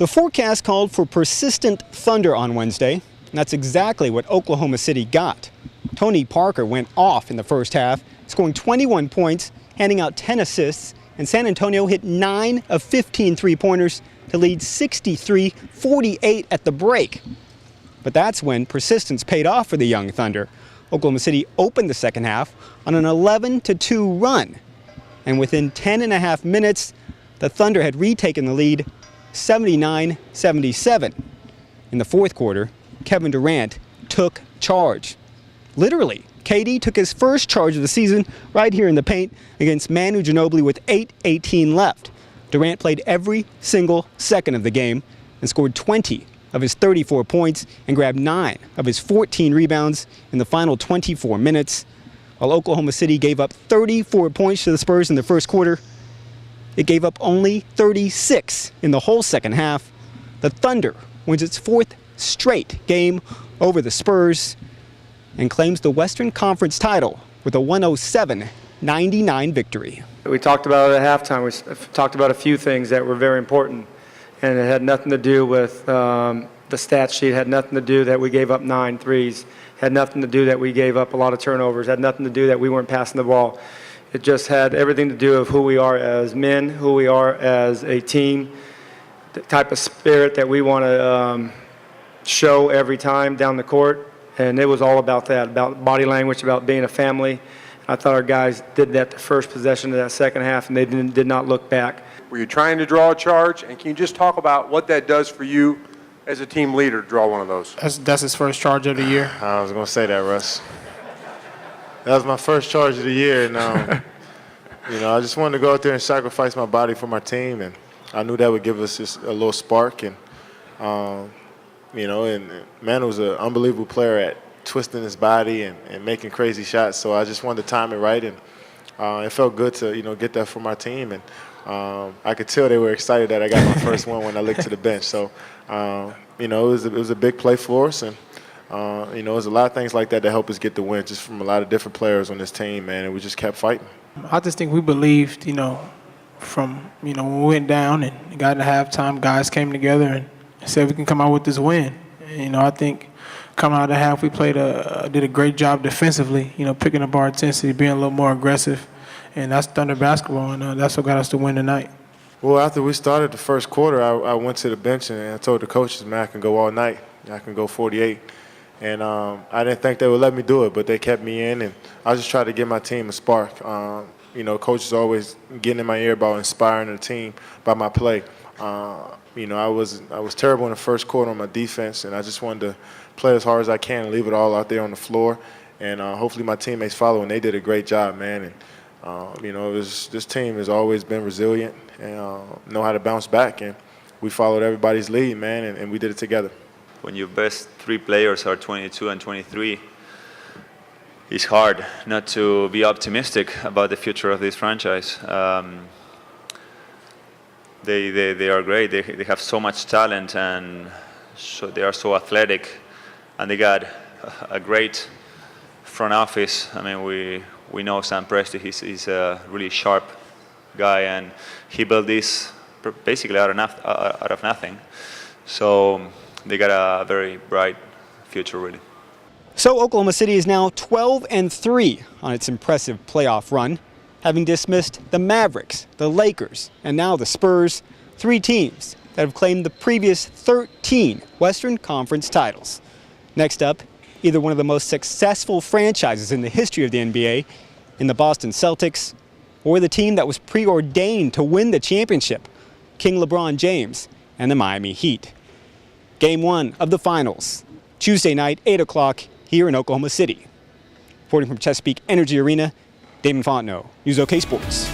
The forecast called for persistent thunder on Wednesday, and that's exactly what Oklahoma City got. Tony Parker went off in the first half, scoring 21 points, handing out 10 assists, and San Antonio hit 9 of 15 three-pointers to lead 63-48 at the break. But that's when persistence paid off for the young Thunder. Oklahoma City opened the second half on an 11-2 run, and within 10.5 minutes, the Thunder had retaken the lead 79-77. In the fourth quarter, Kevin Durant took charge. Literally, KD took his first charge of the season right here in the paint against Manu Ginobili with 8:18 left. Durant played every single second of the game and scored 20 of his 34 points and grabbed 9 of his 14 rebounds in the final 24 minutes. While Oklahoma City gave up 34 points to the Spurs in the first quarter, it gave up only 36 in the whole second half. The Thunder wins its fourth straight game over the Spurs and claims the Western Conference title with a 107-99 victory. We talked about it at halftime. We talked about a few things that were very important, and it had nothing to do with the stat sheet. It had nothing to do that we gave up 9 threes. It had nothing to do that we gave up a lot of turnovers. It had nothing to do that we weren't passing the ball. It just had everything to do with who we are as men, who we are as a team, the type of spirit that we want to show every time down the court. And it was all about that, about body language, about being a family. I thought our guys did that the first possession of that second half, and they did not look back. Were you trying to draw a charge? And can you just talk about what that does for you as a team leader to draw one of those? That's his first charge of the year. I was going to say that, Russ. That was my first charge of the year, and I just wanted to go out there and sacrifice my body for my team, and I knew that would give us just a little spark. And and Manu was an unbelievable player at twisting his body and making crazy shots. So I just wanted to time it right, and it felt good to get that for my team. And I could tell they were excited that I got my first one when I looked to the bench. So it was a big play for us, and there's a lot of things like that help us get the win, just from a lot of different players on this team, man, and we just kept fighting. I just think we believed, from, when we went down and got into halftime, guys came together and said we can come out with this win. And, I think coming out of the half, we did a great job defensively, picking up our intensity, being a little more aggressive. And that's Thunder basketball, and that's what got us to win tonight. Well, after we started the first quarter, I went to the bench and I told the coaches, man, I can go all night. I can go 48. And I didn't think they would let me do it, but they kept me in, and I just tried to give my team a spark. Coaches always getting in my ear about inspiring the team by my play. I was terrible in the first quarter on my defense, and I just wanted to play as hard as I can and leave it all out there on the floor. And hopefully my teammates follow, and they did a great job, man. And this team has always been resilient and know how to bounce back, and we followed everybody's lead, man, and we did it together. When your best 3 players are 22 and 23, it's hard not to be optimistic about the future of this franchise. They are great. They have so much talent, and so they are so athletic, and they got a great front office. I mean, we know Sam Presti. He's a really sharp guy, and he built this basically out of nothing. So they got a very bright future, really. So Oklahoma City is now 12-3 on its impressive playoff run, having dismissed the Mavericks, the Lakers, and now the Spurs, 3 teams that have claimed the previous 13 Western Conference titles. Next up, either one of the most successful franchises in the history of the NBA, in the Boston Celtics, or the team that was preordained to win the championship, King LeBron James and the Miami Heat. Game 1 of the finals, Tuesday night, 8 o'clock, here in Oklahoma City. Reporting from Chesapeake Energy Arena, Damon Fontenot, News OK Sports.